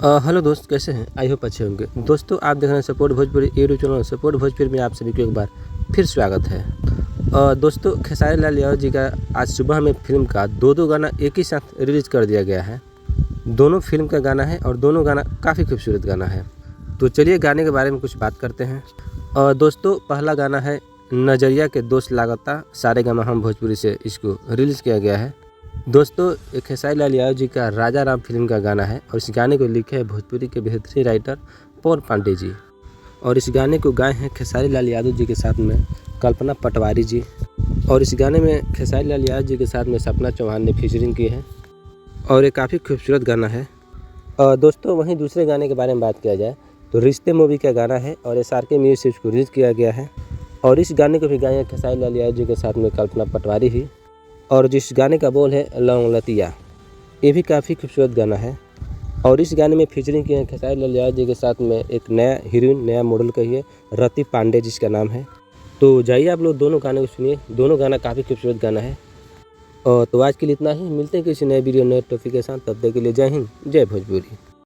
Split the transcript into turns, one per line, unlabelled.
Hello दोस्त, कैसे हैं? आई होप अच्छे होंगे। दोस्तों, आप देख रहे हैं support Bhojpuri YouTube channel. Support Bhojpuri में आप सभी को एक बार फिर स्वागत है। दोस्तों, खेसारी लाल यादव जी का आज सुबह में फिल्म का दो गाना एक ही साथ रिलीज़ कर दिया गया है। दोनों फिल्म का गाना है और दोनों गाना काफ़ी खूबसूरत गाना है। तो चलिए गाने के बारे में कुछ बात करते हैं। दोस्तों, पहला गाना है नजरिया के दोस्त लागता, सारेगामा हम भोजपुरी से इसको रिलीज़ किया गया है। दोस्तों, खेसारी लाल यादव जी का राजा राम फिल्म का गाना है और इस गाने को लिखे हैं भोजपुरी के बेहतरीन राइटर पवन पांडे जी। और इस गाने को गाए हैं खेसारी लाल यादव जी के साथ में कल्पना पटवारी जी। और इस गाने में खेसारी लाल यादव जी के साथ में सपना चौहान ने फीचरिंग की है और ये काफ़ी खूबसूरत गाना है। दोस्तों, वहीं दूसरे गाने के बारे में बात किया जाए तो रिश्ते मूवी का गाना है और SRK म्यूजिक से इसको रिलीज़ किया गया है। और इस गाने को भी गाए हैं खेसारी लाल यादव जी के साथ में कल्पना पटवारी ही। और जिस गाने का बोल है लौंग लतिया, ये भी काफ़ी खूबसूरत गाना है। और इस गाने में फीचरिंग किए हैं खेसारी लाल यादव जी के साथ में एक नया हीरोइन, नया मॉडल कहिए, रति पांडे जिसका नाम है। तो जाइए आप लोग दोनों गाने को सुनिए, दोनों गाना काफ़ी खूबसूरत गाना है। और तो आज के लिए इतना ही, मिलते हैं किसी नए वीडियो नए टॉपिक के साथ। तब तक के लिए जय हिंद, जय भोजपुरी।